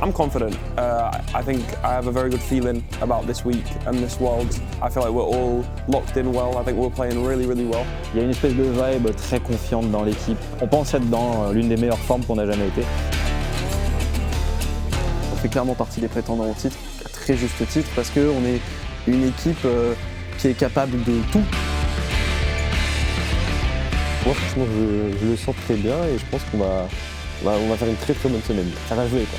I'm confident. I think I have a very good feeling about this week and this World. I feel like we're all locked in well. I think we're playing really, really well. Il y a une espèce de vibe très confiante dans l'équipe. On pense être dans l'une des meilleures formes qu'on a jamais été. On fait clairement partie des prétendants au titre, à très juste titre, parce qu'on est une équipe qui est capable de tout. Moi franchement je le sens très bien et je pense qu'on va faire une très très bonne semaine. Ça va jouer quoi.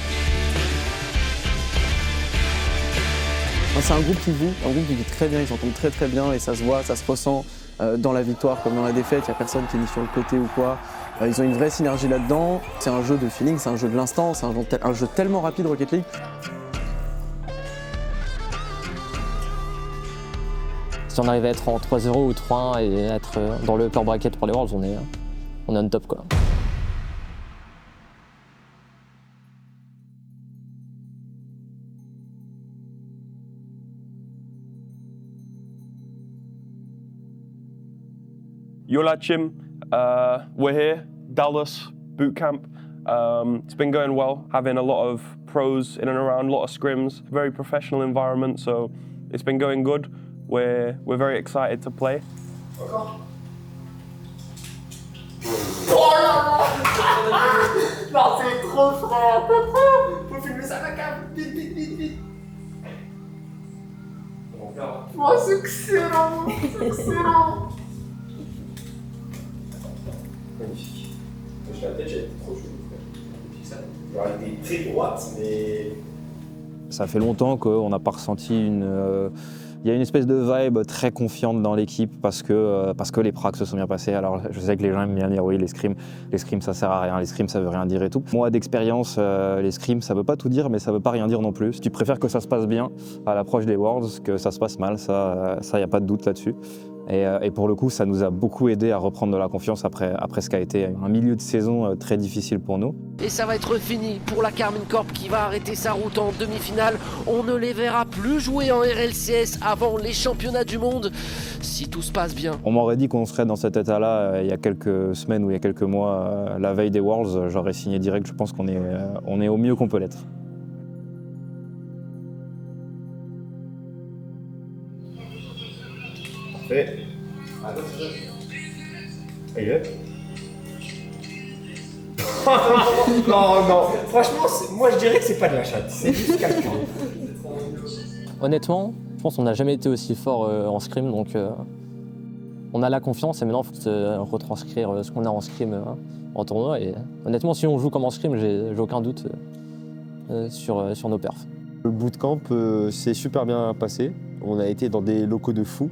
C'est un groupe qui vit très bien, ils s'entendent très très bien et ça se voit, ça se ressent dans la victoire comme dans la défaite, il n'y a personne qui est mis sur le côté ou quoi. Ils ont une vraie synergie là-dedans, c'est un jeu de feeling, c'est un jeu de l'instant, c'est un jeu tellement rapide Rocket League. Si on arrive à être en 3-0 ou 3-1 et être dans le upper bracket pour les Worlds, on est on top quoi. Yola Chim, we're here, Dallas boot camp. It's been going well, having a lot of pros in and around, a lot of scrims, very professional environment, so it's been going good. We're very excited to play. Encore. Oh là là. Non, c'est trop frère. Faut filmer ça à la cam. Vite, vite, vite, vite. Oh, c'est excellent. C'est excellent. Magnifique. Je l'ai la tête, j'avais trop chaud. Alors, elle était très droite, mais. Ça fait longtemps qu'on n'a pas ressenti il y a une espèce de vibe très confiante dans l'équipe parce que les pracs se sont bien passés. Alors je sais que les gens aiment bien dire oui les scrims ça sert à rien, les scrims ça veut rien dire et tout. Moi d'expérience, les scrims ça veut pas tout dire mais ça veut pas rien dire non plus. Tu préfères que ça se passe bien à l'approche des Worlds que ça se passe mal, ça y a pas de doute là-dessus. Et pour le coup, ça nous a beaucoup aidé à reprendre de la confiance après ce qu'a été un milieu de saison très difficile pour nous. Et ça va être fini pour la Karmine Corp qui va arrêter sa route en demi-finale. On ne les verra plus jouer en RLCS avant les championnats du monde, si tout se passe bien. On m'aurait dit qu'on serait dans cet état-là il y a quelques semaines ou il y a quelques mois, la veille des Worlds, j'aurais signé direct. Je pense qu'on est au mieux qu'on peut l'être. Parfait. Et là. Non. Franchement, moi je dirais que c'est pas de la chatte, c'est juste quelqu'un. Honnêtement, je pense qu'on n'a jamais été aussi fort en scrim, donc on a la confiance et maintenant il faut retranscrire ce qu'on a en scrim en tournoi. Et honnêtement, si on joue comme en scrim, j'ai aucun doute sur nos perfs. Le bootcamp s'est super bien passé, on a été dans des locaux de fou.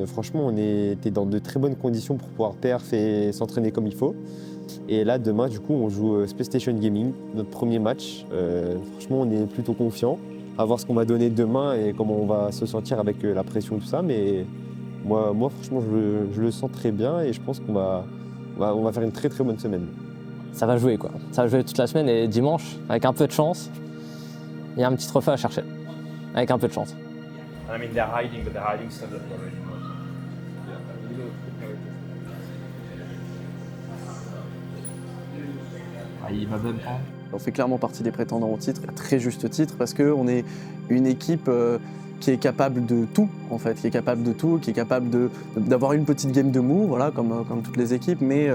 Franchement, on était dans de très bonnes conditions pour pouvoir perf et s'entraîner comme il faut. Et là, demain, du coup, on joue Space Station Gaming, notre premier match. Franchement, on est plutôt confiant à voir ce qu'on va donner demain et comment on va se sentir avec la pression et tout ça. Mais moi franchement, je le sens très bien et je pense qu'on va faire une très très bonne semaine. Ça va jouer quoi. Ça va jouer toute la semaine et dimanche, avec un peu de chance, il y a un petit trophée à chercher. Avec un peu de chance. I mean, they're hiding, but they're hiding stuff that already Il va même pas. On fait clairement partie des prétendants au titre, à très juste titre, parce qu'on est une équipe qui est capable de tout, en fait, qui est capable d'avoir une petite game de mou, voilà, comme toutes les équipes, mais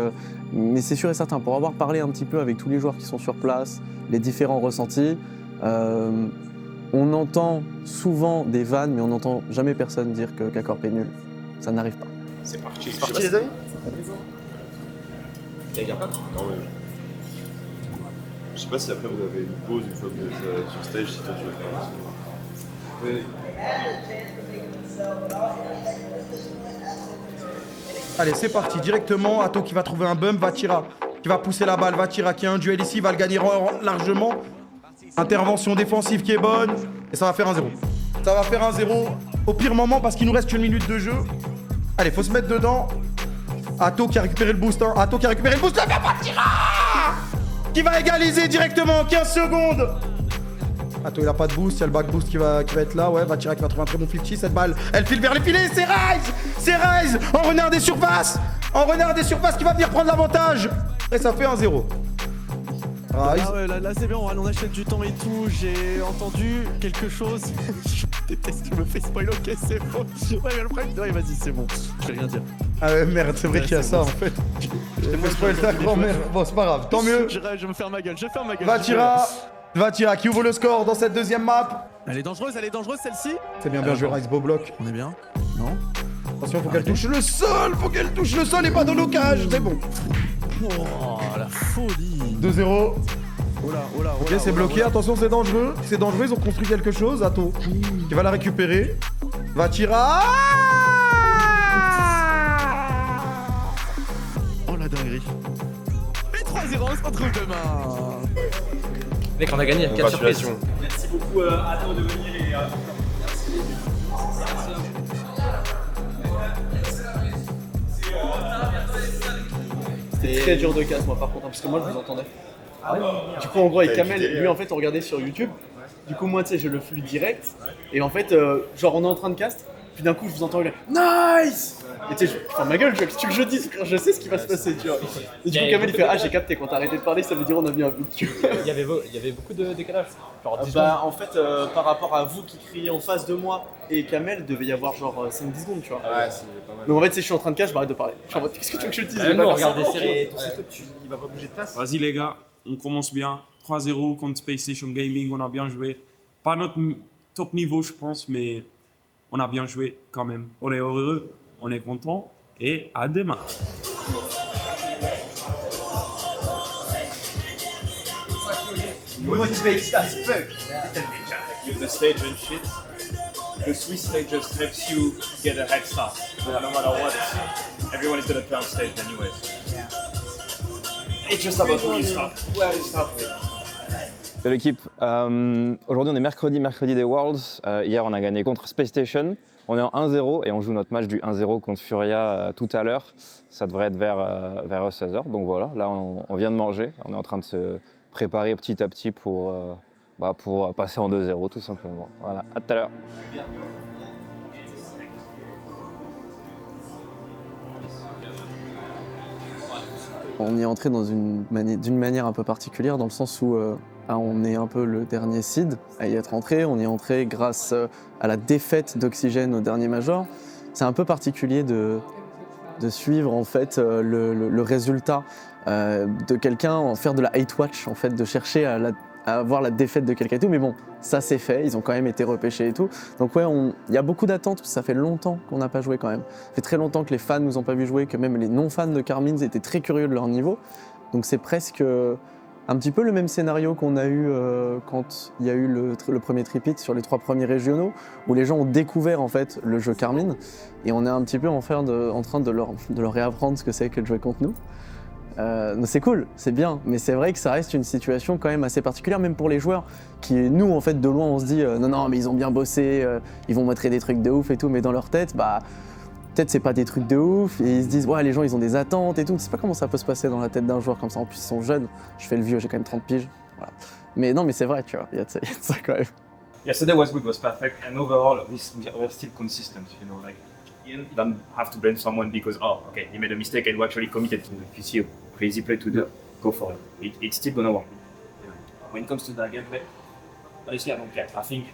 c'est sûr et certain, pour avoir parlé un petit peu avec tous les joueurs qui sont sur place, les différents ressentis, on entend souvent des vannes, mais on n'entend jamais personne dire que K-Corp est nul. Ça n'arrive pas. C'est parti les amis. Il y a pas. Je sais pas si après vous avez une pause une fois que vous êtes sur stage, si toi tu veux faire oui. Allez, c'est parti, directement. Atto qui va trouver un bump, Vatira qui va pousser la balle, Vatira qui a un duel ici, va le gagner largement. Intervention défensive qui est bonne, et ça va faire 1-0. Ça va faire 1-0 au pire moment parce qu'il nous reste qu'une minute de jeu. Allez, faut se mettre dedans. Atto qui a récupéré le boost, Atto qui a récupéré le boost, là, Vatira qui va égaliser directement, 15 secondes. Atto il a pas de boost, il y a le back boost qui va être là, ouais, Vatira qui va trouver un très bon 50, cette balle, elle file vers les filets, c'est Rise en renard des surfaces qui va venir prendre l'avantage. Et ça fait 1-0. Rise. Là c'est bien, on achète du temps et tout. J'ai entendu quelque chose. Je déteste qu'il me fait spoiler, ok c'est bon. Ouais mais le problème, ouais, vas-y c'est bon, je vais rien dire. Ah ouais merde, c'est vrai qu'il y a ça en fait. Je t'ai fait spoiler ta grand-mère. Bon c'est pas grave, tant mieux. Je vais me faire ma gueule, Vatira qui ouvre le score dans cette deuxième map. Elle est dangereuse celle-ci. C'est bien joué Rise, beau bloc. On est bien. Non. Attention, faut qu'elle touche le sol, et pas dans nos cages, c'est bon. Oh la folie. 2-0. Oh là. Ok, c'est bloqué, attention, c'est dangereux, ils ont construit quelque chose, Atto qui va la récupérer. Vatira. Oh la dinguerie. Et 3-0, on se retrouve demain. Mec, on a gagné, 4 surprises. Congratulations. Merci beaucoup à toi de venir et C'était très dur de casse moi par contre, parce que moi je vous entendais. Du coup en gros avec Kamel, lui en fait on regardait sur YouTube. Du coup moi tu sais j'ai le flux direct. Et en fait genre on est en train de cast. Puis d'un coup je vous entends là, nice. Et tu sais je ferme ma gueule, qu'est-ce que tu veux que je dise frère, je sais ce qui va se passer tu vois. Et du coup Kamel il fait ah j'ai capté, quand t'as arrêté de parler ça veut dire on a mis un but tu vois. Il y avait beaucoup de décalage. Genre 10 Bah en fait par rapport à vous qui criez en face de moi et Kamel, devait y avoir genre 5-10 secondes tu vois. Ouais, c'est pas mal. Donc en fait si je suis en train de cash, j'arrête de parler. Je suis en mode qu'est-ce que tu veux que je te dise. on regarde des séries et et ton setup, il va pas bouger de place. Vas-y les gars, on commence bien. 3-0 contre Space Station Gaming, on a bien joué. Pas notre top niveau je pense, mais on a bien joué quand même. On est heureux, on est content et à demain. the stage and shit. The Swiss stage just helps you get a head start. No matter what, everyone is gonna play on stage anyways. It's just about where you start. Where you start with. De l'équipe. Aujourd'hui, on est mercredi des Worlds. Hier, on a gagné contre Space Station. On est en 1-0 et on joue notre match du 1-0 contre Furia tout à l'heure. Ça devrait être vers 16h. Donc voilà, là, on vient de manger. On est en train de se préparer petit à petit pour passer en 2-0 tout simplement. Voilà, à tout à l'heure. On y est entré d'une manière un peu particulière, dans le sens où on est un peu le dernier seed à y être entré. On y est entré grâce à la défaite d'Oxygène au dernier Major. C'est un peu particulier de suivre en fait le résultat de quelqu'un, faire de la hate watch en fait, de chercher à avoir la défaite de quelqu'un et tout. Mais bon, ça c'est fait, ils ont quand même été repêchés et tout. Donc ouais, il y a beaucoup d'attentes, ça fait longtemps qu'on n'a pas joué quand même. Ça fait très longtemps que les fans nous ont pas vu jouer, que même les non-fans de Karmins étaient très curieux de leur niveau. Donc c'est presque un petit peu le même scénario qu'on a eu quand il y a eu le premier tripit sur les 3 premiers régionaux, où les gens ont découvert en fait le jeu Karmine, et on est un petit peu en train de leur réapprendre ce que c'est que de jouer contre nous. C'est cool, c'est bien, mais c'est vrai que ça reste une situation quand même assez particulière, même pour les joueurs, qui nous en fait de loin on se dit non mais ils ont bien bossé, ils vont montrer des trucs de ouf et tout, mais dans leur tête peut-être c'est pas des trucs de ouf, et ils se disent ouais les gens ils ont des attentes et tout, je sais pas comment ça peut se passer dans la tête d'un joueur comme ça, en plus ils sont jeunes, je fais le vieux, j'ai quand même 30 piges, voilà. Mais non mais c'est vrai tu vois, il y a de ça quand même. Yesterday was good, was perfect, and overall we're still consistent, you know, like you don't have to blame someone because okay, he made a mistake and we actually committed to it. If you see a crazy play to do, go for it. It's still gonna work. When it comes to the gameplay, honestly I don't care. I think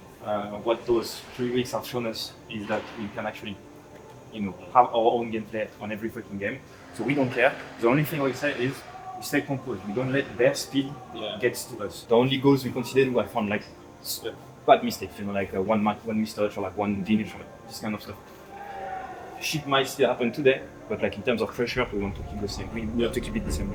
what those 3 weeks have shown us is that we can actually, you know, have our own gameplay on every fucking game. So we don't care. The only thing we say is we stay composed. We don't let their speed get to us. The only goals we considered were from like bad mistakes, you know, like one mistouch or like one finish or this kind of stuff. Shit might still happen today, but like in terms of pressure, we want to keep the same. We want to keep it the same.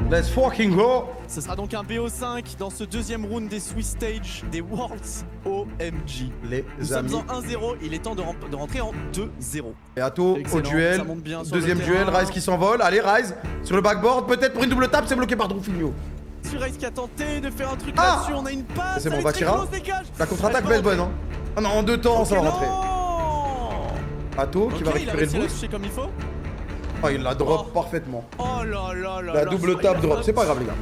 Let's fucking go! Ce sera donc un BO5 dans ce deuxième round des Swiss Stage des Worlds OMG. Nous sommes en 1-0, il est temps de rentrer en 2-0. Et Atto au duel, deuxième duel, Rise qui s'envole, allez Rise, sur le backboard, peut-être pour une double tape, c'est bloqué par Dronfinho. Sur Rise qui a tenté de faire un truc là-dessus, on a une passe, c'est bon, Vatira. La contre-attaque va être bonne, hein. Ah non, en 2 temps, ça va rentrer. Ato qui va récupérer le boost. Comme il faut. Oh, il la drop parfaitement. Oh là là là. La double tap drop, c'est pas grave, les gars.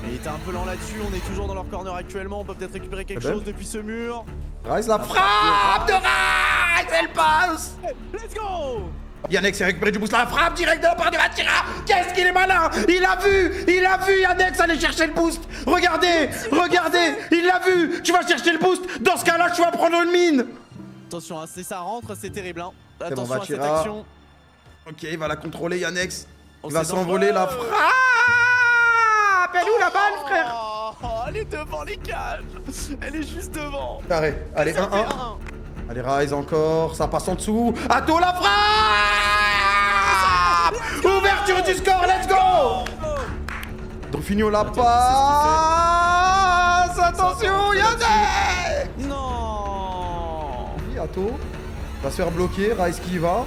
Il était un peu lent là-dessus, on est toujours dans leur corner actuellement, on peut peut-être récupérer quelque chose depuis ce mur. Rice, la frappe de Rice, elle passe. Let's go. Yannick s'est récupéré du boost, la frappe direct de la part de Vatira. Qu'est-ce qu'il est malin. Il a vu Yannick aller chercher le boost. Regardez, il l'a vu. Tu vas chercher le boost, dans ce cas-là, tu vas prendre une mine. Attention, si ça rentre, c'est terrible. Hein. Bon, Attention à cette Vatira. action. Ok, il va la contrôler, Yannick. Il Oh, va c'est s'envoler dangereux. la frappe. Elle est où la balle, frère? Oh, elle est devant les cages. Elle est juste devant. Carré, allez, 1-1. Allez, Rise encore, ça passe en dessous. Ato la frappe. Ouverture du score, let's go. Dolfinho la passe. Attention, Yannick. Non. Oui, Ato va se faire bloquer, Rise qui y va.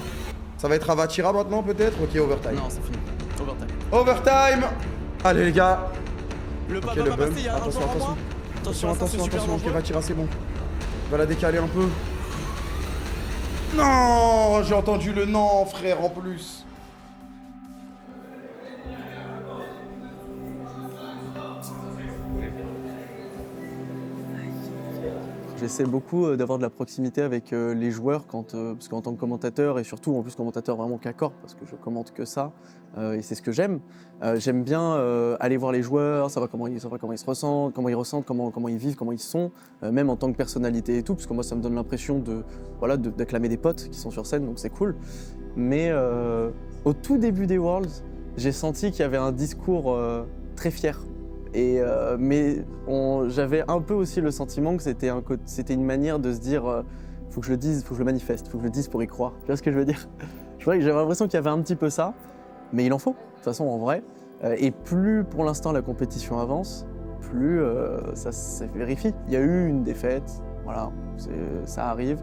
Ça va être à Vatira maintenant peut-être. Ok, overtime. Non, c'est fini. Overtime. Overtime. Allez les gars. Le Ok, pas le va bump. passer, il y a un Attention, joueur en attention. moins. Attention, ça, c'est super attention. Ok, dangereux. Vatira, c'est bon. Il va la décaler un peu. Non, j'ai entendu le non, frère, en plus. J'essaie beaucoup d'avoir de la proximité avec les joueurs parce qu'en tant que commentateur et surtout en plus commentateur vraiment qu'à corps parce que je commente que ça et c'est ce que j'aime. J'aime bien aller voir les joueurs, savoir comment ils se ressentent, comment ils vivent, comment ils sont, même en tant que personnalité et tout, parce que moi ça me donne l'impression d'acclamer des potes qui sont sur scène, donc c'est cool. Mais au tout début des Worlds, j'ai senti qu'il y avait un discours très fier. Mais j'avais un peu aussi le sentiment que c'était une manière de se dire faut que je le dise, faut que je le manifeste, faut que je le dise pour y croire. Tu vois ce que je veux dire? J'avais l'impression qu'il y avait un petit peu ça, mais il en faut, de toute façon en vrai. Et plus pour l'instant la compétition avance, plus ça se vérifie. Il y a eu une défaite, voilà, ça arrive.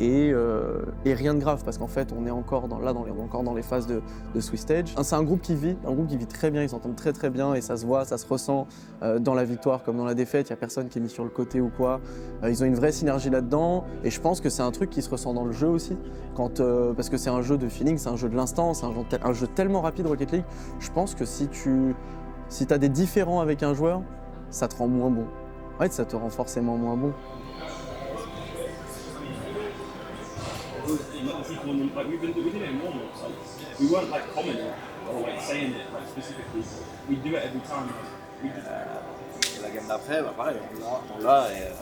Et rien de grave parce qu'en fait on est encore dans les phases de Swiss Stage. C'est un groupe qui vit très bien, ils s'entendent très très bien et ça se voit, ça se ressent dans la victoire comme dans la défaite, il n'y a personne qui est mis sur le côté ou quoi. Ils ont une vraie synergie là-dedans et je pense que c'est un truc qui se ressent dans le jeu aussi. Parce que c'est un jeu de feeling, c'est un jeu de l'instant, c'est un jeu tellement rapide Rocket League, je pense que si tu as des différends avec un joueur, ça te rend moins bon. Ouais, ça te rend forcément moins bon. Like we didn't warm up, so we weren't like commenting or like saying it like specifically. We do it every time. La gamme d'après, bah pareil, on l'a et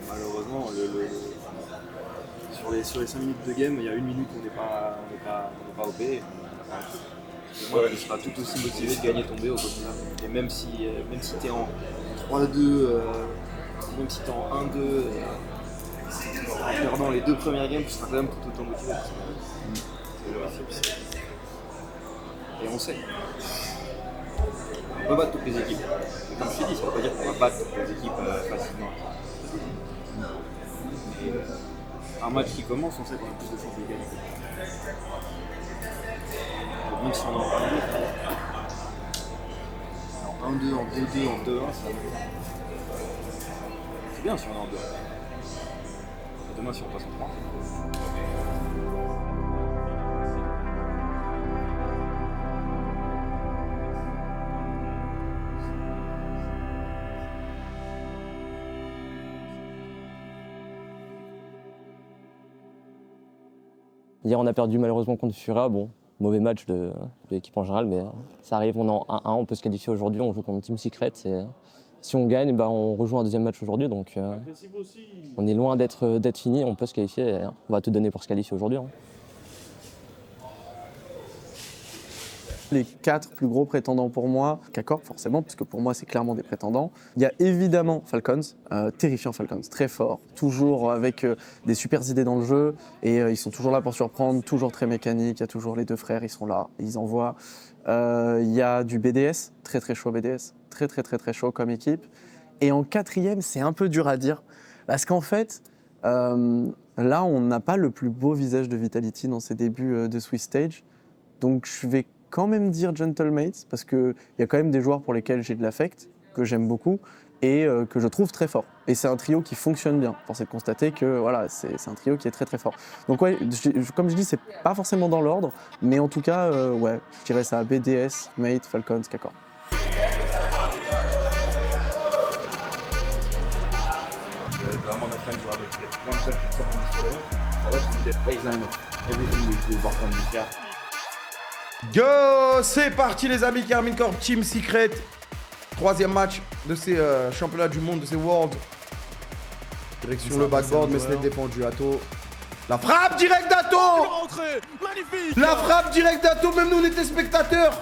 malheureusement sur les 5 minutes de game, il y a 1 minute où on n'est pas OP. Moi, tu seras tout aussi motivé de gagner ton B au quotidien. Et même si t'es en 3-2, même si t'es en 1-2. En perdant les 2 premières games, tu seras quand même tout autant motivé. Et on sait. On peut battre toutes les équipes. Et comme je t'ai dit, ça ne veut pas dire qu'on va battre toutes les équipes facilement. Mais un match qui commence, on sait qu'on a plus de chances de gagner. Donc même si on est en 1-2, en 2-2, en 2-1, c'est bien si on est en 2-1. Demain si on passe en 3. Hier, on a perdu malheureusement contre Fura. Bon, mauvais match de l'équipe en général, mais ça arrive, on est en 1-1, on peut se qualifier aujourd'hui, on joue contre Team Secret. Si on gagne, on rejoue un deuxième match aujourd'hui, donc on est loin d'être fini, on peut se qualifier, et on va tout donner pour se qualifier aujourd'hui. Hein. Les 4 plus gros prétendants pour moi, K-Corp forcément, parce que pour moi c'est clairement des prétendants. Il y a évidemment Falcons, terrifiant Falcons, très fort, toujours avec des super idées dans le jeu, et ils sont toujours là pour surprendre, toujours très mécaniques, il y a toujours les 2 frères, ils sont là, ils envoient. Il y a du BDS, très très chaud BDS, très chaud comme équipe. Et en 4e, c'est un peu dur à dire, parce qu'en fait, là on n'a pas le plus beau visage de Vitality dans ses débuts de Swiss Stage, donc je vais quand même dire Gentlemates, parce qu'il y a quand même des joueurs pour lesquels j'ai de l'affect, que j'aime beaucoup et que je trouve très fort. Et c'est un trio qui fonctionne bien. Force est de constater que voilà, c'est un trio qui est très très fort. Donc ouais, comme je dis, c'est pas forcément dans l'ordre, mais en tout cas, ouais, je dirais ça, BDS, Mate, Falcon, Skakor. Vraiment notre train de jouer avec plein de choses qui sont en baseline of everything we work on this year. Go! C'est parti les amis, Karmine Corp Team Secret. 3e match de ces championnats du monde, de ces Worlds. Direction le backboard, mais ce n'est défendu. Atto. La frappe directe d'Atto! Magnifique! La frappe directe d'Atto, même nous on était spectateurs!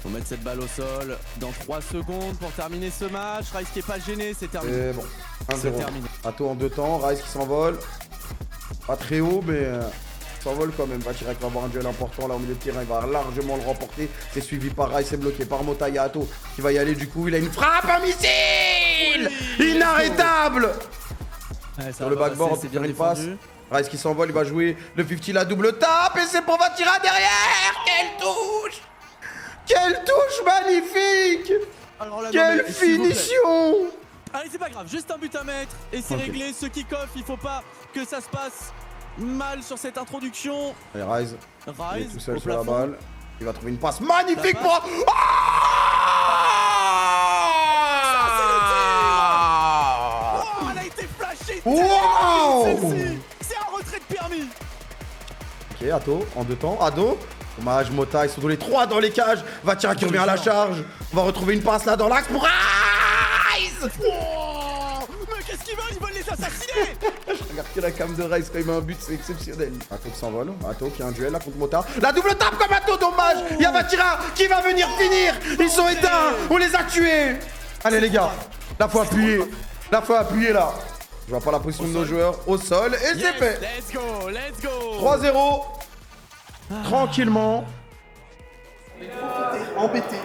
Faut mettre cette balle au sol dans 3 secondes pour terminer ce match. Rice qui est pas gêné, c'est terminé. Et bon, C'est 1-0. terminé. Atto en 2 temps, Rice qui s'envole. Pas très haut, mais s'envole quand même. Vatira qui va avoir un duel important là au milieu de terrain. Il va largement le remporter. C'est suivi par Rice, c'est bloqué par Mota. Il y a Atto qui va y aller. Du coup, il a une frappe, un missile inarrêtable sur le backboard. C'est bien il passe. défendu. Rice qui s'envole, il va jouer le 50, la double tape. Et c'est pour Vatira derrière. Quelle touche! Quelle touche magnifique! Alors là, Quelle non, mais, s'il vous plaît. finition! Allez, c'est pas grave, juste un but à mettre et c'est réglé. Ce kick-off, il faut pas que ça se passe mal sur cette introduction. Allez, Rise. Il est Rise tout seul au sur la plafond. balle. Il va trouver une passe magnifique La pour. passe. Ah Oh, elle a été flashée. Wow. Celle-ci, c'est un retrait de permis. Ok, Atto, en 2 temps. Ado. Dommage, Mota, ils sont tous les 3 dans les cages. Vatira qui revient à la charge. On va retrouver une passe là dans l'axe pour Rise. Oh, mais qu'est-ce qu'ils veulent? Ils veulent les assassiner. Regarde que la cam de Rise quand il met un but, c'est exceptionnel. Atto qui s'envole. Atto qui a un duel là contre Mota. La double tape comme Atto, dommage. Il y a Vatira qui va venir finir. Ils sont éteints. On les a tués. Allez les gars, là faut appuyer. Là faut appuyer là. Je vois pas la position de nos joueurs au sol et c'est fait. Let's go, let's go. 3-0. Tranquillement. Embêté.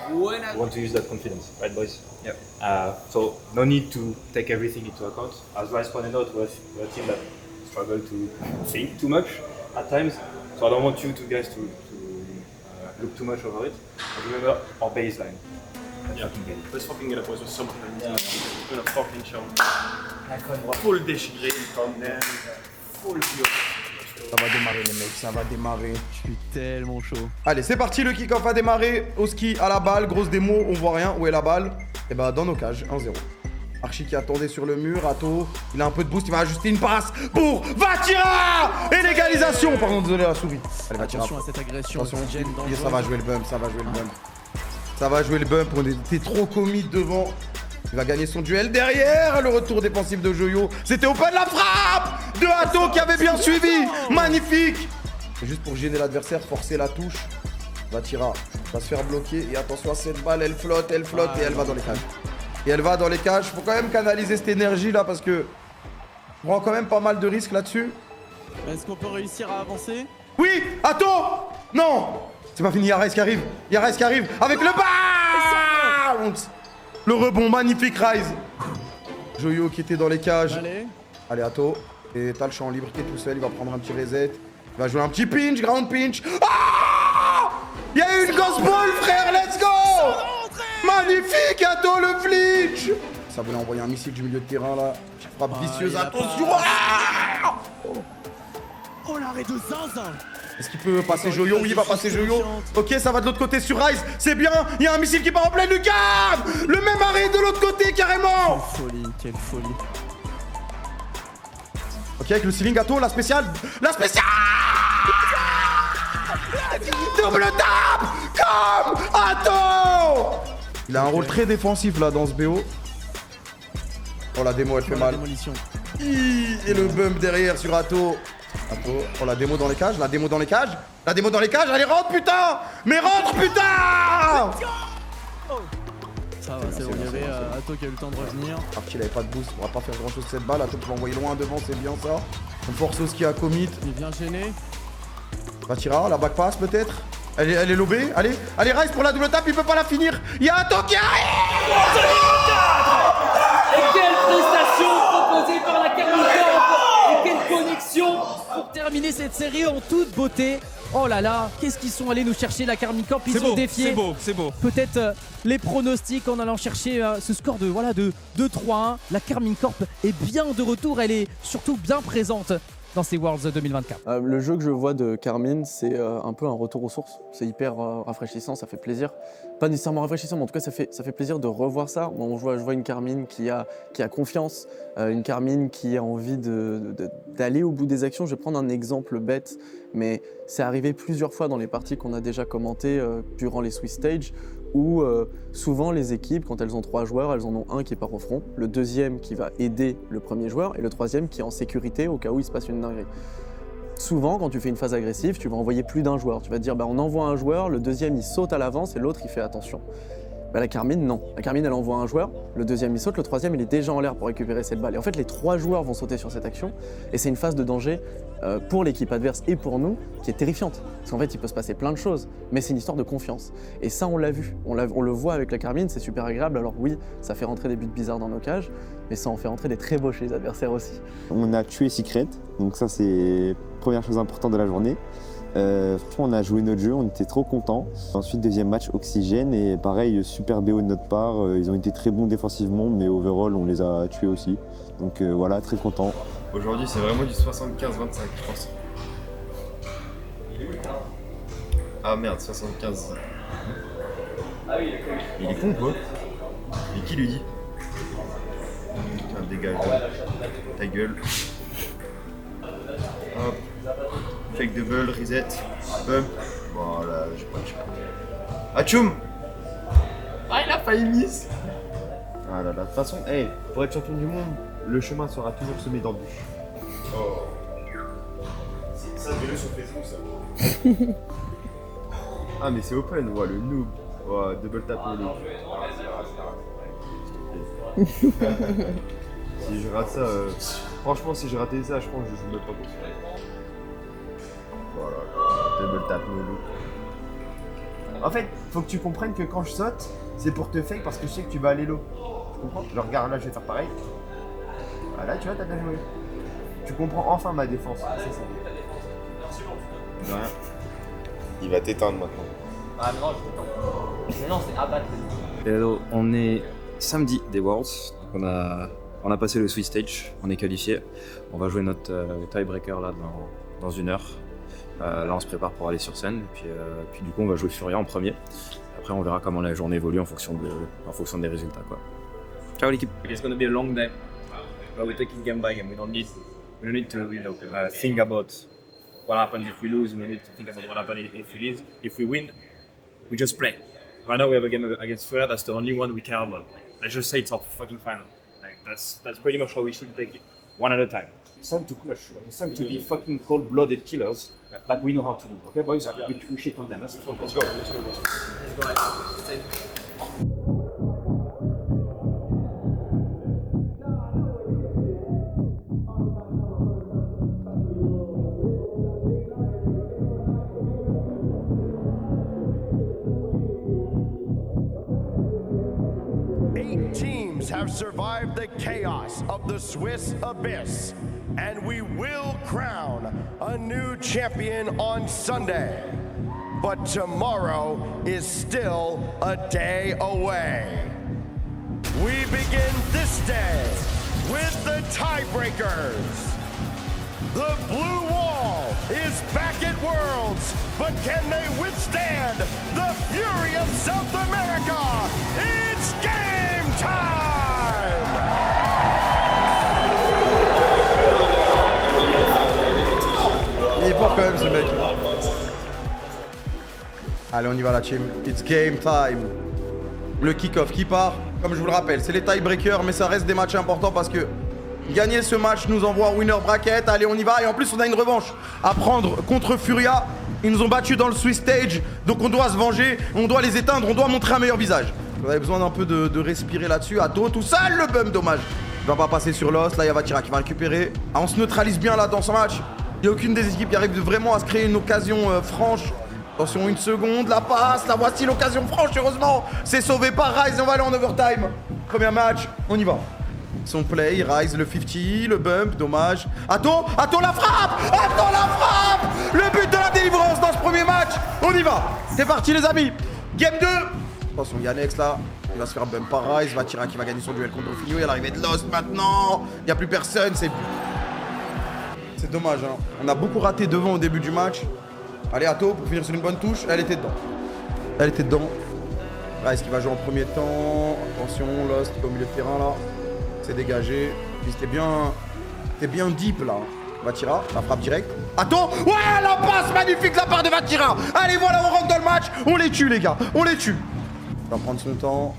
We want to use that confidence, right, boys? Yeah. So no need to take everything into account. As Rice pointed out, we're a team that struggle to think too much at times. So I don't want you guys to look too much over it. But remember our baseline. Yeah. Let's fucking get a boys with something. Gonna fucking show. Full déchiré, comme full pure. Ça va démarrer les mecs, ça va démarrer. Je suis tellement chaud. Allez, c'est parti, le kick-off a démarré. Au ski, à la balle, grosse démo, on voit rien. Où est la balle? Et bah dans nos cages, 1-0. Archie qui attendait sur le mur, Atto, il a un peu de boost, il va ajuster une passe pour Vatira. Et l'égalisation. Pardon, désolé la souris. Allez, Vatira. Attention à cette agression. Attention, Jen dangereuse. ça va jouer le bump, ça va jouer le bump. Ça va jouer le bump, on était trop commit devant. Il va gagner son duel derrière. Le retour défensif de Joyo. C'était open, la frappe de Atto qui avait bien suivi. Magnifique. Et juste pour gêner l'adversaire, forcer la touche. Vatira va se faire bloquer. Et attention à cette balle, elle flotte et elle va dans les cages. Et elle va dans les cages. Faut quand même canaliser cette énergie là parce que on prend quand même pas mal de risques là-dessus. Est-ce qu'on peut réussir à avancer? Oui, Atto. Non, c'est pas fini, il y a Rise qui arrive. Il y a Rise qui arrive avec le bounce. Le rebond, magnifique Rise. Joyo qui était dans les cages. Allez, Atto. Et t'as le champ en liberté tout seul, il va prendre un petit reset. Il va jouer un petit pinch, ground pinch. Ah! Il y a eu une ghost ball, frère, let's go! Magnifique, Atto, le flinch! Ça voulait envoyer un missile du milieu de terrain là. Petite frappe vicieuse, attention! Ah! Oh, l'arrêt de Zinzin! Est-ce qu'il peut passer Joyo? Oui, il va passer Joyo. Ok, ça va de l'autre côté sur Rise. C'est bien. Il y a un missile qui part en pleine lucarne. Le même arrêt de l'autre côté, carrément. Quelle folie, quelle folie. Ok, avec le ceiling Atto, la spéciale. La spéciale. Double tape. Comme Atto. Il a un rôle très défensif là dans ce BO. Oh, la démo, elle fait mal. Et le bump derrière sur Atto. Atto, oh la démo dans les cages, la démo dans les cages, la démo dans les cages, allez rentre putain! Mais rentre putain! Ça va, c'est bon, il y avait Atto qui a eu le temps de revenir. Archie il avait pas de boost, on va pas faire grand chose de cette balle, Atto peut l'envoyer loin devant, c'est bien ça. On force au ski à commit. Il vient gêner. Vatira, la back pass peut-être. Elle est lobée, allez, allez Rise pour la double tape, il peut pas la finir. Il y a Atto qui arrive! Et quelle prestation proposée par la Karmine Corp! Et quelle connexion terminer cette série en toute beauté. Oh là là, qu'est-ce qu'ils sont allés nous chercher la Karmine Corp. Ils ont défié c'est beau. peut-être les pronostics en allant chercher ce score de 2-3-1. La Karmine Corp est bien de retour, elle est surtout bien présente dans ces Worlds 2024. Le jeu que je vois de Karmine, c'est un peu un retour aux sources. C'est hyper rafraîchissant, ça fait plaisir. Pas nécessairement rafraîchissant, mais en tout cas, ça fait plaisir de revoir ça. Bon, je vois une Karmine qui a confiance, une Karmine qui a envie d'aller au bout des actions. Je vais prendre un exemple bête, mais c'est arrivé plusieurs fois dans les parties qu'on a déjà commentées durant les Swiss Stage, où souvent les équipes, quand elles ont 3 joueurs, elles en ont un qui part au front, le deuxième qui va aider le premier joueur et le troisième qui est en sécurité au cas où il se passe une dinguerie. Souvent, quand tu fais une phase agressive, tu vas envoyer plus d'un joueur. Tu vas te dire, on envoie un joueur, le deuxième il saute à l'avance et l'autre il fait attention. La Karmine, non. La Karmine, elle envoie un joueur, le deuxième il saute, le troisième il est déjà en l'air pour récupérer cette balle. Et en fait, les 3 joueurs vont sauter sur cette action et c'est une phase de danger pour l'équipe adverse et pour nous qui est terrifiante. Parce qu'en fait, il peut se passer plein de choses, mais c'est une histoire de confiance. Et ça, on l'a vu. On le voit avec la Karmine, c'est super agréable. Alors oui, ça fait rentrer des buts bizarres dans nos cages, mais ça en fait rentrer des très beaux chez les adversaires aussi. On a tué Secret, donc ça c'est la première chose importante de la journée. Franchement, on a joué notre jeu, on était trop contents. Ensuite, deuxième match, Oxygène, et pareil, super BO de notre part. Ils ont été très bons défensivement, mais overall, on les a tués aussi. Donc voilà, très content. Aujourd'hui, c'est vraiment du 75-25, je pense. Ah merde, 75. Il est con ou quoi? Et qui lui dit? Putain, dégage. Ta gueule. Hop. Fake double, reset, bump. Voilà, j'ai pas de chance. Atchoum! Ah, il a failli miss! Ah là là, de toute façon, pour être champion du monde, le chemin sera toujours semé d'embûches. Oh. Ça, j'ai vu sur Facebook, ça. Ah, mais c'est open, le noob. Double tap le noob. Si je rate ça, franchement, si j'ai raté ça, je pense que je joue même pas pour ça. Voilà, double tap no look. En fait, faut que tu comprennes que quand je saute, c'est pour te fake parce que je sais que tu vas aller low. Tu comprends? Genre, regarde, là, je vais faire pareil. Ah là, tu vois, t'as bien joué. Tu comprends enfin ma défense. C'est ça. De rien. Il va t'éteindre maintenant. Ah non, je t'éteins. Mais non, c'est abattre. Hello, on est samedi des Worlds. On a passé le Swiss Stage, on est qualifié. On va jouer notre tiebreaker là dans 1 heure. Là on se prépare pour aller sur scène, puis du coup on va jouer Furia en premier. Après on verra comment la journée évolue en fonction des résultats quoi. Ciao l'équipe. It's going to be a long day, but we're taking game by game. We don't need to think about what happens if we lose. We need to think about what happens if we lose. If we win, we just play. Right now we have a game against Furia. That's the only one we care about. Let's just say it's our fucking final. Like that's pretty much how we should take it, one at a time. It's time to crush. It's time to be fucking cold-blooded killers, like we know how to do. Okay, boys? We shit on them. Let's go. Let's go. Teams have survived the chaos of the Swiss Abyss, and we will crown a new champion on Sunday. But tomorrow is still a day away. We begin this day with the tiebreakers. The blue wall is back at Worlds, but can they withstand the fury of South America? It's game time! Il est fort quand même ce mec. Allez, on y va la team. It's game time. Le kick-off qui part, comme je vous le rappelle, c'est les tiebreakers, mais ça reste des matchs importants parce que gagner ce match nous envoie en winner bracket. Allez, on y va. Et en plus, on a une revanche à prendre contre Furia. Ils nous ont battus dans le Swiss Stage, donc on doit se venger, on doit les éteindre, on doit montrer un meilleur visage. On avait besoin d'un peu de respirer là-dessus. Atto, tout ça, le bum, dommage. Il va pas passer sur l'os. Là, il y a Vatira qui va récupérer. Ah, on se neutralise bien là dans ce match. Il n'y a aucune des équipes qui arrive vraiment à se créer une occasion franche. Attention, 1 seconde, la passe, la voici l'occasion franche, heureusement. C'est sauvé par Rise et on va aller en overtime. Premier match, on y va. Son play, Rise, le 50, le bump, dommage. Atto la frappe! Atto la frappe! Le but de la délivrance dans ce premier match. On y va. C'est parti les amis. Game 2. Attention, Yannex là. Il va se faire bump par Rise. Vatira qui va gagner son duel contre Ophinio. Il y a l'arrivée de Lost maintenant. Il n'y a plus personne. C'est dommage. Hein. On a beaucoup raté devant au début du match. Allez, Atto pour finir sur une bonne touche. Elle était dedans. Elle était dedans. Rise qui va jouer en premier temps. Attention, Lost au milieu de terrain là. C'est dégagé. Puis t'es bien deep là. Vatira, la frappe directe. Attends, ouais, la passe magnifique de la part de Vatira. Allez, voilà, on rentre dans le match. On les tue, les gars. On les tue. Il va prendre son temps.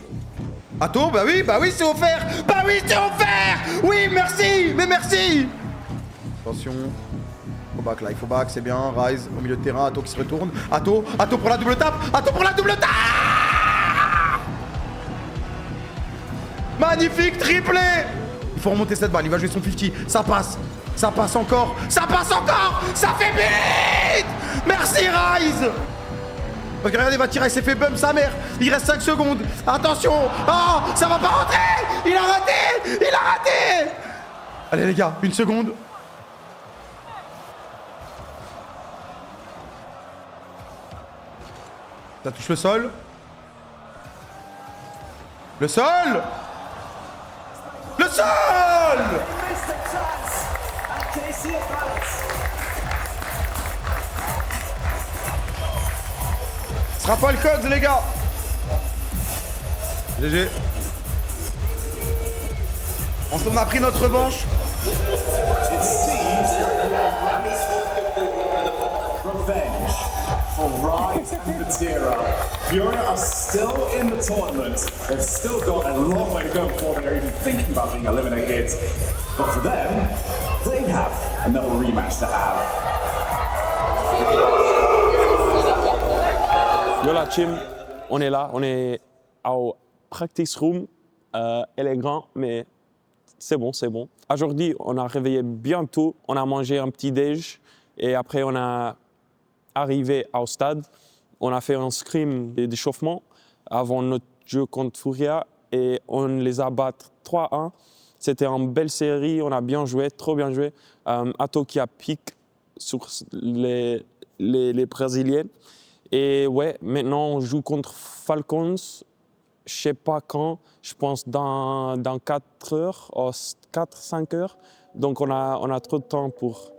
Atto, bah oui, c'est offert. Bah oui, c'est offert. Oui, merci, mais merci. Attention. Il faut back, c'est bien. Rise au milieu de terrain. Atto qui se retourne. Atto pour la double tape. Atto pour la double tape. Magnifique triplé. Il faut remonter cette balle, il va jouer son 50. Ça passe encore. Ça fait vite. Merci Rise. Parce que regardez, Vatira, il s'est fait bump sa mère. Il reste 5 secondes. Attention. Oh, ça va pas rentrer. Il a raté. Allez les gars, 1 seconde. Ça touche le sol. Le sol. Ce sera pas le code les gars. GG. On a pris notre revanche. For Rise and Vatira. Fury are still in the tournament. They've still got a long way to go before they're even thinking about being eliminated. But for them, they have another rematch to have. Yo la team, on est là, on est au practice room. Elle est grande, mais c'est bon. Aujourd'hui, on a réveillé bien tôt, on a mangé un petit déj et après on a arrivé au stade, on a fait un scrim d'échauffement avant notre jeu contre Furia et on les a battus 3-1. C'était une belle série, on a bien joué, trop bien joué. Atto qui a piqué sur les Brésiliens. Et ouais, maintenant on joue contre Falcons, je sais pas quand, je pense dans 4 heures, 4-5 heures. Donc on a trop de temps pour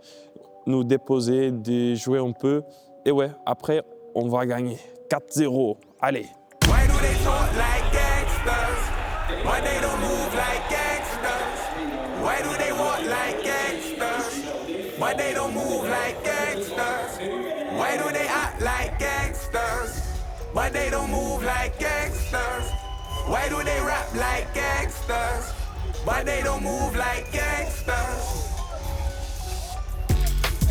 nous déposer, de jouer un peu. Et ouais, après, on va gagner 4-0. Allez. Why do they talk like gangsters? Why they don't move like gangsters? Why do they walk like gangsters? Why they don't move like gangsters? Why do they act like gangsters? Why they don't move like gangsters? Why do they rap like gangsters? Why they don't move like gangsters?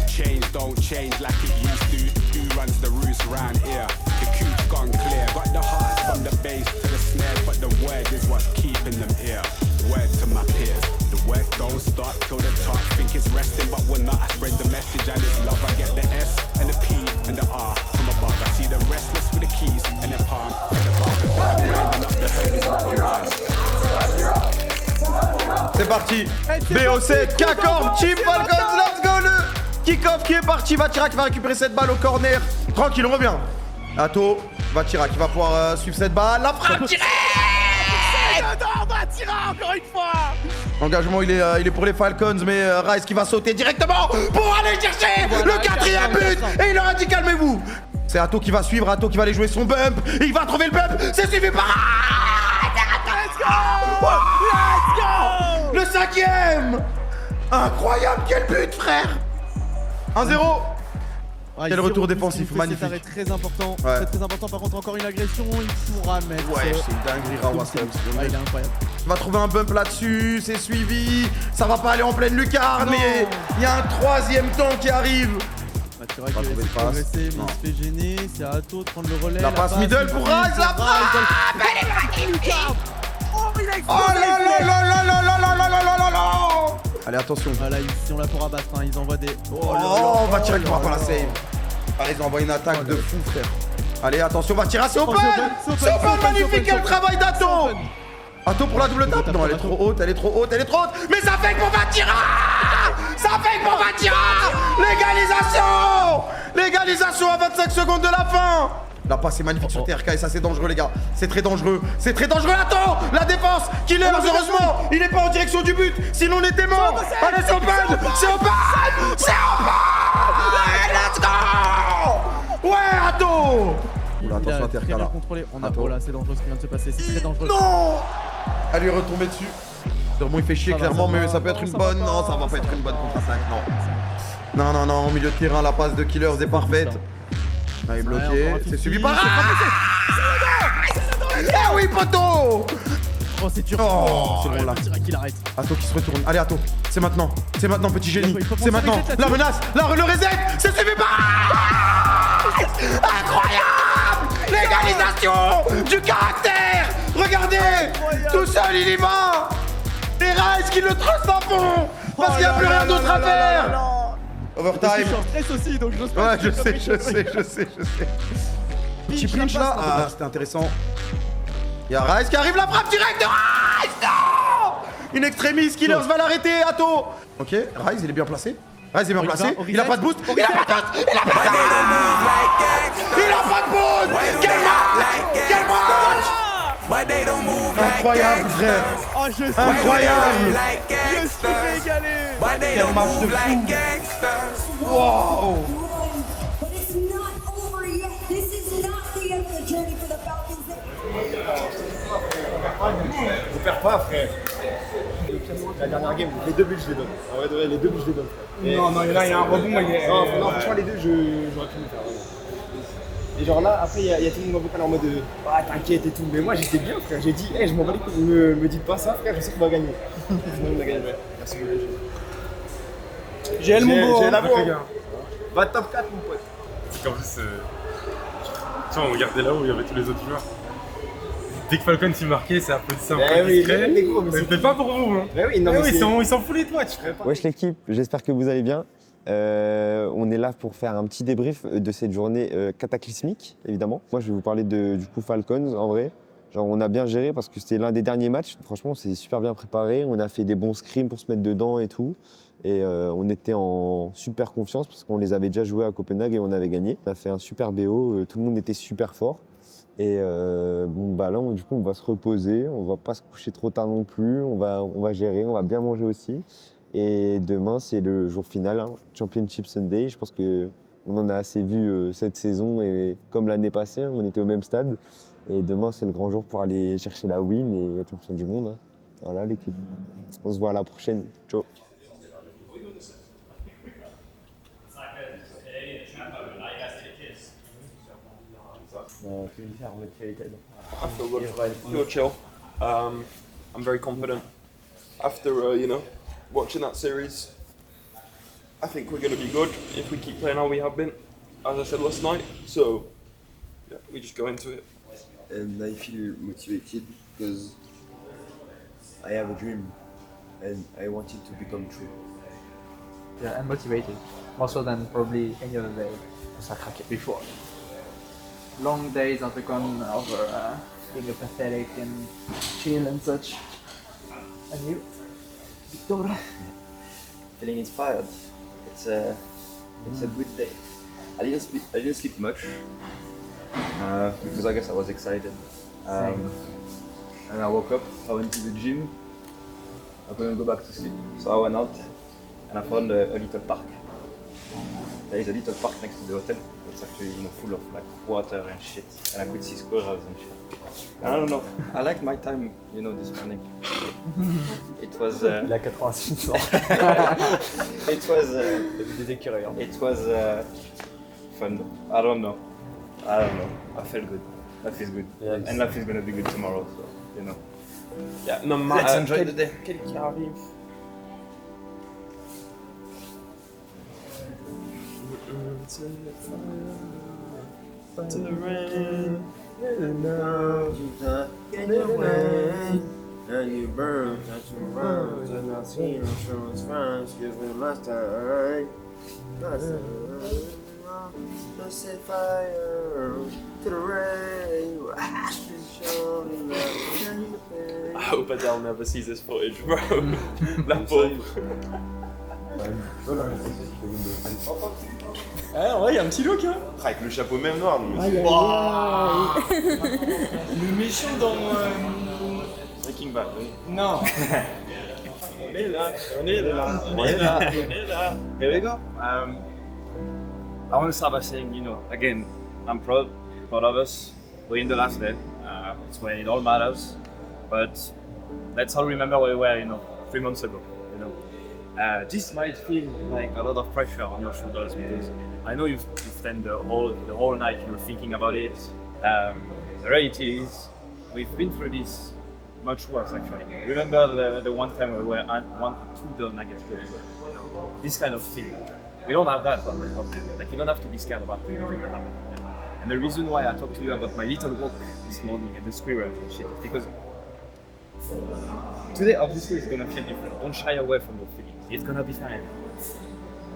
Change don't change like it used to. Who runs the roost round here? The coop's gone clear. Got the hearts from the bass to the snare, but the word is what's keeping them here. Word to my peers. The work don't start till the top. Think it's resting, but we're not. I spread the message and it's love. I get the S and the P and the R from above. I see them restless with the keys and the palm and the bar. Rounding up the hoodies with C'est parti. BO7, K-Corp, Team Falcons, let's go le kick-off qui est parti. Vatira qui va récupérer cette balle au corner. Tranquille, on revient. Atto, Vatira qui va pouvoir suivre cette balle. La frappe directe. Vatira encore une fois. L'engagement il est pour les Falcons, mais Rise qui va sauter directement pour aller chercher le 4e but. Et il leur a dit calmez-vous. C'est Atto qui va suivre, Atto qui va aller jouer son bump. Il va trouver le bump. C'est suivi par... Let's go. Le 5e. Incroyable, quel but frère. 1-0. Quel retour défensif, magnifique. C'est très important. Ouais. Très important. Par contre, encore une agression, il pourra mettre. Ouais, c'est une dinguerie, Rawa. Il est incroyable. Il va trouver un bump là-dessus, c'est suivi. Ça va pas aller en pleine lucarne, mais il y a un 3e temps qui arrive. Vatira qui va essayer de progresser, mais il se fait gêner. C'est à Atto de prendre le relais. La passe middle pour Rise, la frappe. Elle est magnifique. Oh, il a explosé. Oh là là là là là là là là là là là. Allez, attention. Voilà, ici on l'a pour abattre, hein. Ils envoient des... Oh, Vatira qui pourra pas la save. Allez, ils ont envoyé une attaque de fou, frère. Allez, attention, Vatira, c'est open. C'est open, magnifique, quel travail d'Atto. Atto pour la double tape. Non, elle est trop haute, elle est trop haute, elle est trop haute. Mais ça fait pour Vatira. Ça fait pour Vatira. Légalisation. Légalisation à 25 secondes de la fin. La passe est magnifique sur TRK et ça c'est dangereux les gars. C'est très dangereux. C'est très dangereux. Attends, la défense. Killer, heureusement, il est pas en direction du but. Sinon on était mort. Allez, c'est open. C'est open. C'est open. Let's go. Ouais, Atto. Oula, attention à TRK Très bien là. contrôlé. On a là, c'est dangereux ce qui vient de se passer. C'est très dangereux. Non. Elle lui est retombée dessus. Bon, il fait chier clairement, mais ça peut être une bonne. Non, ça va pas être une bonne contre-attaque, non. Non, non, non, au milieu de terrain, la passe de Killers est parfaite. Ah, il est bloqué, c'est suivi par. Ah oui, poteau. Oh, c'est dur. Oh, c'est bon là. Qu'il arrête. Atto qui se retourne. Allez, Atto, c'est maintenant. C'est maintenant, petit génie. C'est maintenant. La menace, le reset, c'est suivi par. Incroyable. Légalisation du caractère. Regardez, tout seul il y va. Et Rice qui le trust à fond. Parce qu'il n'y a plus rien d'autre à faire. Overtime. Je suis en stress aussi, donc j'ose Ouais, pas. je sais. Petit pinch là. Ah, c'était intéressant. Il y a Rice qui arrive, la frappe directe de Rice. Non. Une extrémiste, Killers va l'arrêter, Atto. Ok, Rice il est bien placé. Rice est bien placé. Il a pas de boost. Il a pas de boost. Il a pas de boost. Il a pas de boost. Quel match. Quel match. Incroyable, frère. Oh, je suis incroyable. Je suis régalé. Quel match de fou. Wow. Je perds pas, frère. La dernière game, les 2 buts, je les donne. En vrai, les 2 buts, je les donne. Frère. Non, non, là, il y a un rebond. Non, franchement, les deux, j'aurais pu me faire. Et genre là, après, il y a tout le monde vocal en mode ah, t'inquiète et tout. Mais moi, j'étais bien, frère. J'ai dit, hey, je m'en bats les couilles. Me dites pas ça, frère, je sais qu'on va gagner. Sinon, on a gagné, ouais. Merci. J'ai la voix. Va top 4, mon pote. C'est qu'en plus, tu vois, on regardait là où il y avait tous les autres joueurs. Dès que Falcon s'y marquait, c'est applaudissait un peu discret. Mais c'était pas pour vous, hein. Mais oui, non, mais ils s'en foutent de toi, tu ferais pas. Wesh l'équipe, j'espère que vous allez bien. On est là pour faire un petit débrief de cette journée cataclysmique, évidemment. Moi, je vais vous parler du coup Falcons, en vrai. Genre, on a bien géré parce que c'était l'un des derniers matchs. Franchement, on s'est super bien préparé. On a fait des bons scrims pour se mettre dedans et tout. Et on était en super confiance parce qu'on les avait déjà joués à Copenhague et on avait gagné. On a fait un super BO, tout le monde était super fort. Et bon, bah là, du coup, on va se reposer. On va pas se coucher trop tard non plus. On va gérer, on va bien manger aussi. Et demain, c'est le jour final, hein, Championship Sunday. Je pense qu'on en a assez vu cette saison. Et comme l'année passée, on était au même stade. Et demain, c'est le grand jour pour aller chercher la win et être champion du monde. Hein. Voilà l'équipe. On se voit à la prochaine. Ciao. I feel good. Feel chill. I'm very confident. After watching that series, I think we're going to be good if we keep playing how we have been, as I said last night. So, yeah, we just go into it. And I feel motivated because I have a dream and I want it to become true. Yeah, and motivated, more so than probably any other day before. Long days have gone over being apathetic and chill and such. And you, Victor? Feeling inspired. It's a good day. I didn't sleep much because I guess I was excited. And I woke up, I went to the gym. I couldn't go back to sleep, so I went out and I found a little park. There is a little park next to the hotel. It's actually full of like water and shit, and I could see squirrels and shit. And I don't know. I liked my time, this morning. It was. La 86 ans. It was. It was fun. I don't know. I felt good. Life is good, and life is gonna be good tomorrow. So Yeah, no matter. Let's enjoy the day. Quel qui arrive. To the rain, and now you get away, and you burn, touch your burns, and I see insurance friends, give me last time. Let's set fire to the rain. I hope Adele never sees this footage, bro. La pauvre. Ah ouais, y'a un petit look hein. Avec le chapeau même noir. Le méchant dans Breaking Bad, oui. Non. On est là, on est là, on est là, on est là. Here we go. I want to start by saying, again, I'm proud of us. We're in the last day. It's when it all matters. But let's all remember where we were, 3 months ago. This might feel like a lot of pressure on your shoulders because I know you've spent the whole night thinking about it. The reality is, we've been through this much worse actually. Remember the one time we were 1-2 down against this kind of thing. We don't have that. Like you don't have to be scared about things that happen. And the reason why I talked to you about my little walk this morning and the squirrel and shit is because today obviously it's gonna feel different. Don't shy away from the feeling. It's gonna be fine.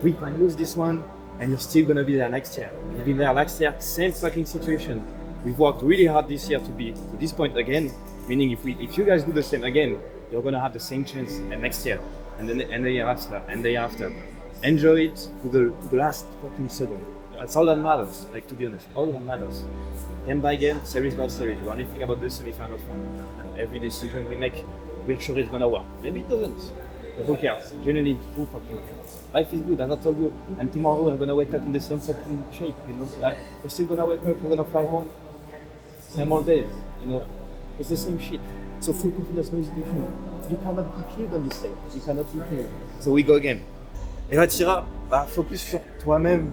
We can lose this one and you're still gonna be there next year. You've been there last year, same fucking situation. We've worked really hard this year to be to this point again. Meaning if you guys do the same again, you're gonna have the same chance next year and the year after and the year after. Enjoy it to the last fucking second. That's all that matters, like to be honest, all that matters. Game by game, series by series. We only think about the semi-final final. And every decision we make, we're sure it's gonna work. Maybe it doesn't, but who cares? Generally, who fucking cares? Life is good, as I told you. And tomorrow we're gonna wake up in the same fucking shape, Like, we're still gonna wake up, we're gonna fly home. Same old days, It's the same shit. So full confidence, no hesitation. You cannot be killed on this stage. You cannot be killed. So we go again. Et là, Tira, focus sur toi-même.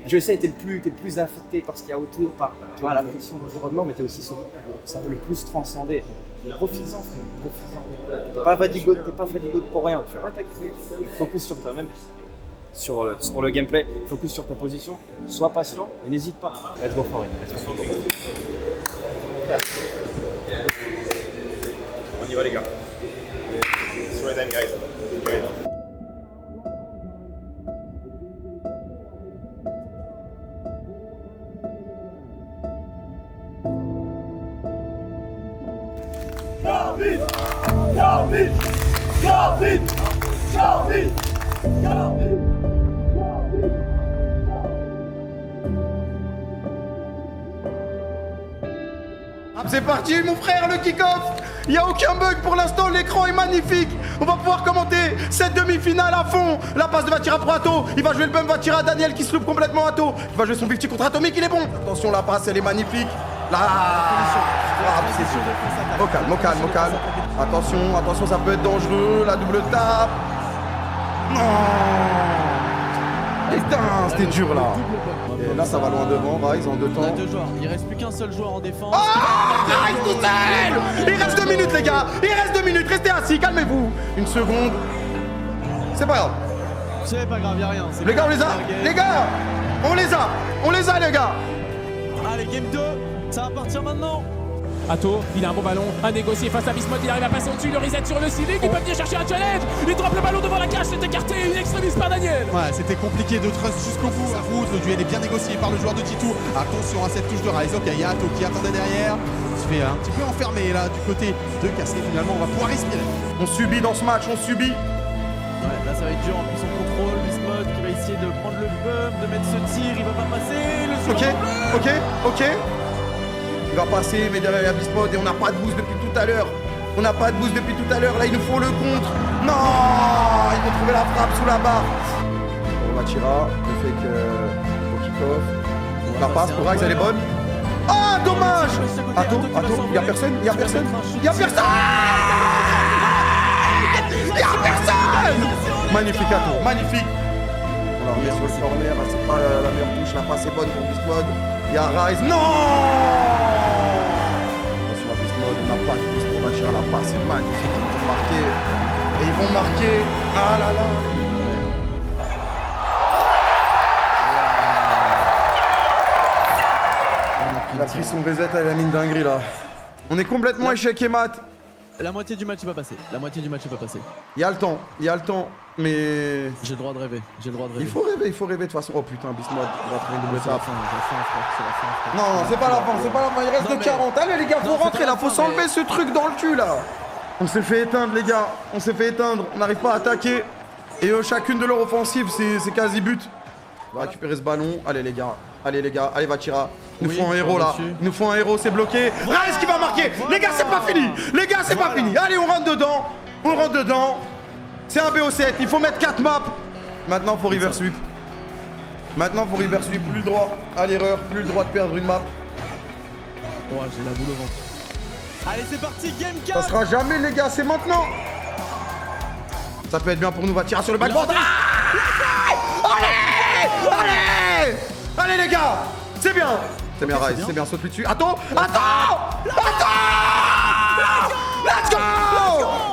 Je sais, t'es le plus affecté par ce qu'il y a autour, par la pression de l'environnement, mais t'es aussi ça veut le plus transcender. Profites-en, frère. T'es pas fadigote pour rien. Tu vois, focus sur toi-même, sur le gameplay, focus sur ta position. Sois patient et n'hésite pas. Let's go for it. On y va les gars. It's right then guys. Okay. Calvin! Calvin! Calvin! Calvin! Calvin! C'est parti mon frère, le kick-off. Il n'y a aucun bug pour l'instant, l'écran est magnifique. On va pouvoir commenter cette demi-finale à fond. La passe de Vatira pour Atto. Il va jouer le bum Vatira, Daniel qui se loupe complètement Atto. Il va jouer son 50 contre Atomic, il est bon. Attention, la passe, elle est magnifique. Au calme. Attention, ça peut être dangereux. La double tape. Non. Putain, c'était dur là. Et là, ça va loin devant, Rise en 2 temps. On a 2 joueurs, il reste plus qu'un seul joueur en défense. Rise tout seul. Il reste 2 minutes, les gars. Il reste 2 minutes, restez assis, calmez-vous. Une seconde. C'est pas grave. C'est pas grave, y'a rien. Les gars, on les a. Les gars, on les a, les gars. Allez, game 2, ça va partir maintenant. Atto, il a un bon ballon à négocier face à Bismuth, il arrive à passer au-dessus, le reset sur le ceiling, il peut venir chercher un challenge, il drop le ballon devant la cage, c'est écarté, une extrémiste par Daniel. Ouais, c'était compliqué de trust jusqu'au bout, à route, le duel est bien négocié par le joueur de Titou. Attention à cette touche de Rise, ok, il y a Atto qui attendait derrière, il se fait un petit peu enfermé là du côté de Casquet, finalement on va pouvoir respirer. On subit dans ce match, on subit. Ouais, là ça va être dur, en plus on contrôle Bismuth qui va essayer de prendre le bump, de mettre ce tir, il va pas passer, le Ok. Il va passer, mais derrière il y a Bismuth et on n'a pas de boost depuis tout à l'heure. Là, il nous faut le contre. Non, il faut trouver la frappe sous la barre. On va Tira, le fait que au kick-off. La passe pour Rise, elle est bonne. Ah, dommage. Atto, il y a personne. Magnifique Atto, magnifique. On la remet sur le corner, c'est pas la meilleure touche, la passe est bonne pour Bismuth. Il y a Rise. Non! Attention à Bismuth, on n'a pas de boost pour Vatira, la passe est magnifique. Ils vont marquer. Et ils vont marquer. Ah là là! Il a pris son reset, elle a mis une dinguerie là. On est complètement échec et mat. La moitié du match est pas passé. Il y a le temps. Mais. J'ai le droit de rêver. J'ai le droit de rêver. Il faut rêver de toute façon. Oh putain, Bismod, on va trouver une double C'est la tape. fin, frère. C'est la fin, frère. Non, c'est pas la fin, c'est pas la fin. Il reste Non, de mais- 40. Allez, les gars, faut Non, c'est rentrer pas là. la Faut fin, s'enlever mais- ce truc dans le cul là. On s'est fait éteindre, les gars. On s'est fait éteindre. On n'arrive pas à attaquer. Et chacune de leurs offensives, c'est quasi but. On va récupérer ce ballon. Allez, les gars. Allez, Vatira. Il nous Oui, faut un héros là. dessus. Il nous faut un héros, c'est bloqué. Rice qui va marquer. Les gars, c'est pas fini. Les gars, c'est pas fini. Allez, on rentre dedans. On rentre dedans. C'est un BO7. Il faut mettre 4 maps. Maintenant, faut reverse sweep. Maintenant, faut reverse sweep. Plus le droit à l'erreur. Plus le droit de perdre une map. Ouais, j'ai la boule au ventre. Allez, c'est parti, game Ça 4. sera jamais, les gars, c'est maintenant. Ça peut être bien pour nous, va tirer sur le backboard. Allez, allez les gars, c'est bien. C'est bien, Rice, c'est bien, saute lui dessus. Attends. Let's go.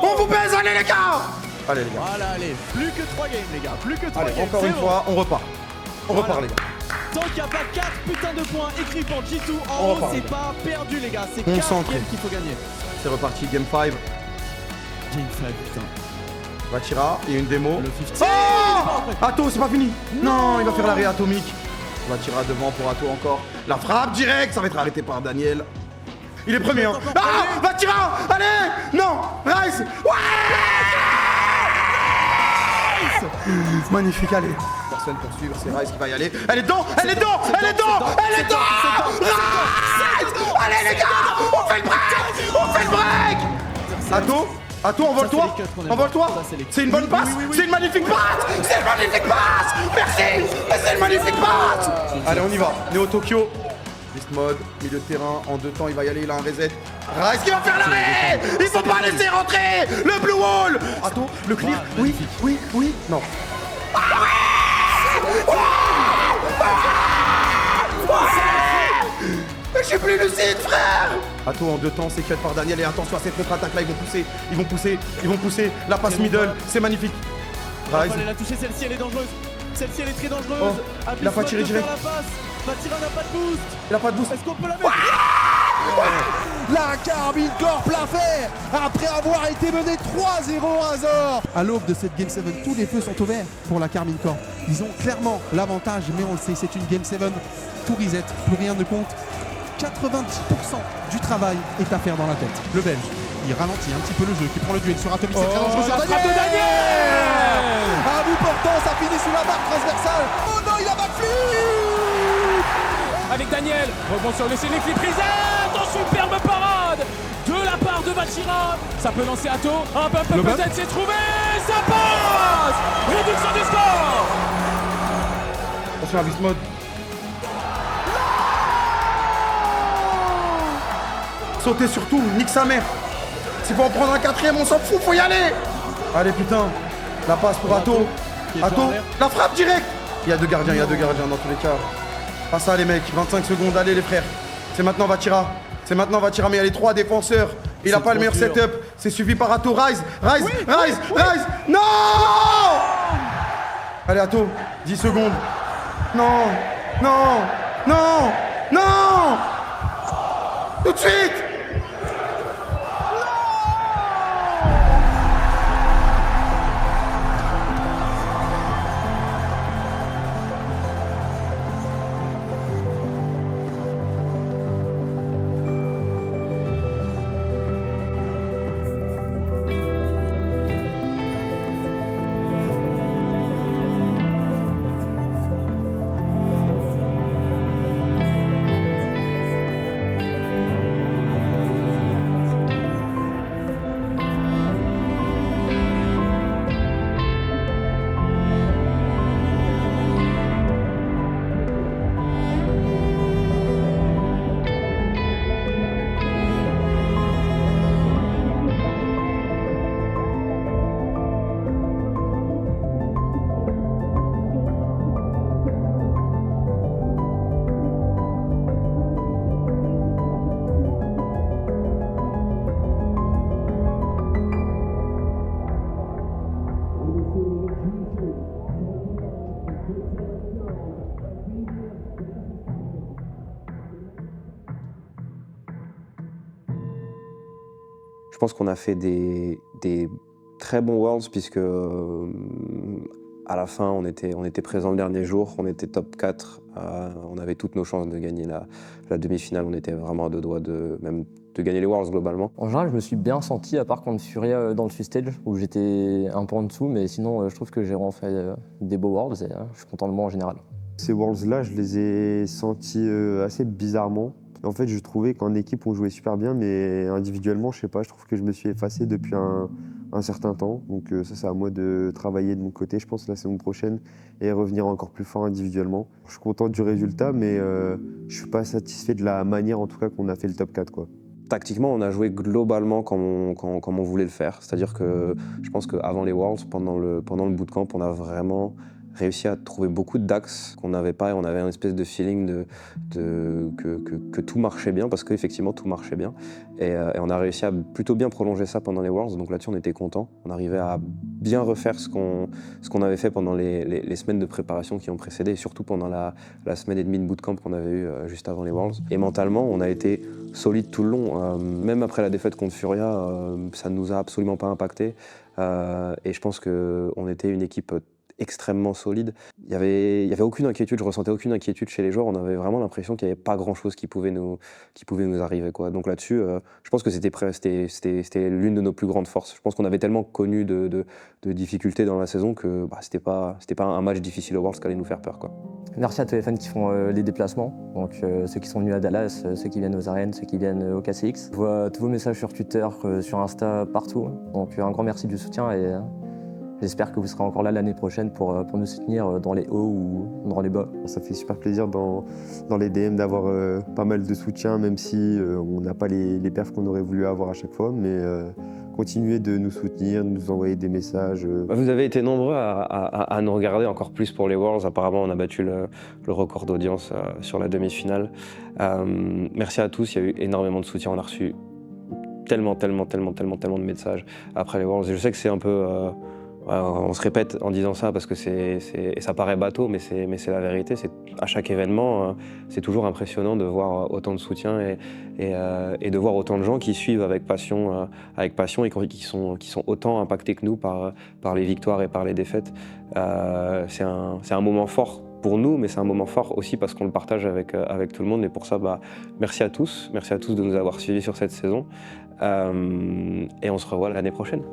On vous baise, allez les gars. Allez les gars. Voilà, allez, plus que 3 games, les gars. Plus que 3 Allez, games. encore c'est une bon. fois, on repart. On repart, les gars. Tant qu'il n'y a pas 4 putains de points écrits pour G2 On en haut, repart, c'est les gars. pas perdu, les gars. C'est 4 Concentré. games qu'il faut gagner. C'est reparti, game 5. Game 5, putain. Vatira, il y a une démo. Le 50. Oh Atto, c'est pas fini. Non, il va faire l'arrêt atomique. Vatira devant pour Atto encore. La frappe directe, ça va être arrêté par Daniel. Il est premier. Hein. Ah Vatira, allez. Non, Rice. Ouais. Magnifique, allez. Personne pour suivre, c'est Rice qui va y aller. Elle est dedans, elle est dedans, elle est dedans, elle est dedans. Rice. Allez les gars, on fait le break, on fait le break. Atto, envole-toi, envole-toi. C'est une bonne passe, c'est une magnifique passe, c'est une magnifique passe. Merci, c'est une magnifique passe. Allez, on y va. Néo Tokyo. Beast mode, milieu de terrain, en 2 temps, il va y aller, il a un reset. Rice qui va faire l'arrêt. Il faut pas laisser rentrer le blue wall. Atto, le clear, oui, non. Mais je suis plus lucide, frère. Atto en 2 temps, c'est cut par Daniel et attention à cette contre-attaque là, ils vont pousser. La passe middle, c'est magnifique. Rice. Elle a touché celle-ci, elle est dangereuse. Celle-ci, elle est très dangereuse. Oh, il a pas tiré direct. Vatira n'a pas de boost. Il a pas de boost. Est-ce qu'on peut la mettre? La Carmine Corp l'a fait après avoir été mené 3-0 à Zor. À l'aube de cette Game 7, tous les feux sont ouverts pour la Carmine Corp. Ils ont clairement l'avantage, mais on le sait, c'est une Game 7, tout reset, plus rien ne compte. 90% du travail est à faire dans la tête. Le Belge, il ralentit un petit peu le jeu, qui prend le duel sur Atomic, c'est très dangereux sur la frappe de Daniel. À bout portant, ça finit sous la barre transversale. Oh non, il a backflip. Avec Daniel, rebond sur le Célic, les prises, en superbe parade de la part de Vatira. Ça peut lancer Atto, un peu peut-être c'est trouvé, ça passe. Réduction du score. Attention à Beast mode. Sauter surtout, nique sa mère. S'il faut en prendre un 4ème, on s'en fout, faut y aller. Allez putain, la passe pour Atto. Atto, la frappe directe. Il y a 2 gardiens dans tous les cas. Pas ça les mecs, 25 secondes, allez les frères. C'est maintenant Vatira, mais il y a les 3 défenseurs. Il a pas le meilleur setup, c'est suivi par Atto. Rise. Non. Allez Atto, 10 secondes. Non. Tout de suite. Je pense qu'on a fait des très bon Worlds puisque à la fin on était présent le dernier jour, on était top 4, on avait toutes nos chances de gagner la demi-finale, on était vraiment à 2 doigts de gagner les Worlds globalement. En général, je me suis bien senti, à part contre Furia dans le Swiss Stage, où j'étais un peu en dessous, mais sinon, je trouve que j'ai vraiment fait des beaux Worlds et je suis content de moi en général. Ces Worlds-là, je les ai sentis assez bizarrement. En fait, je trouvais qu'en équipe, on jouait super bien, mais individuellement, je sais pas, je trouve que je me suis effacé depuis un certain temps. Donc ça, c'est à moi de travailler de mon côté, je pense, la saison prochaine, et revenir encore plus fort individuellement. Je suis content du résultat, mais je suis pas satisfait de la manière, en tout cas, qu'on a fait le top 4, quoi. Tactiquement, on a joué globalement comme on voulait le faire. C'est-à-dire que je pense qu'avant les Worlds, pendant le bootcamp, on a vraiment réussi à trouver beaucoup d'axes qu'on n'avait pas et on avait une espèce de feeling que tout marchait bien parce qu'effectivement tout marchait bien et on a réussi à plutôt bien prolonger ça pendant les Worlds, donc là-dessus on était content. On arrivait à bien refaire ce qu'on avait fait pendant les semaines de préparation qui ont précédé et surtout pendant la semaine et demie de bootcamp qu'on avait eu juste avant les Worlds. Et mentalement on a été solide tout le long, même après la défaite contre Furia, ça ne nous a absolument pas impacté et je pense qu'on était une équipe extrêmement solide. Il y avait aucune inquiétude, je ressentais aucune inquiétude chez les joueurs. On avait vraiment l'impression qu'il n'y avait pas grand-chose qui pouvait nous arriver, quoi. Donc là-dessus, je pense que c'était l'une de nos plus grandes forces. Je pense qu'on avait tellement connu de difficultés dans la saison que c'était pas un match difficile au Worlds qui allait nous faire peur, quoi. Merci à tous les fans qui font les déplacements, donc ceux qui sont venus à Dallas, ceux qui viennent aux arènes, ceux qui viennent au KCX. Je vois tous vos messages sur Twitter, sur Insta, partout. Donc un grand merci du soutien et j'espère que vous serez encore là l'année prochaine pour nous soutenir dans les hauts ou dans les bas. Ça fait super plaisir dans les DM d'avoir pas mal de soutien, même si on n'a pas les perfs qu'on aurait voulu avoir à chaque fois. Mais continuez de nous soutenir, de nous envoyer des messages. Vous avez été nombreux à nous regarder encore plus pour les Worlds. Apparemment, on a battu le record d'audience sur la demi-finale. Merci à tous, il y a eu énormément de soutien. On a reçu tellement de messages après les Worlds. Et je sais que c'est un peu... on se répète en disant ça parce que ça paraît bateau, mais c'est la vérité. À chaque événement, c'est toujours impressionnant de voir autant de soutien et de voir autant de gens qui suivent avec passion et qui sont autant impactés que nous par les victoires et par les défaites. C'est un moment fort pour nous, mais c'est un moment fort aussi parce qu'on le partage avec tout le monde. Et pour ça, merci à tous de nous avoir suivis sur cette saison. Et on se revoit l'année prochaine.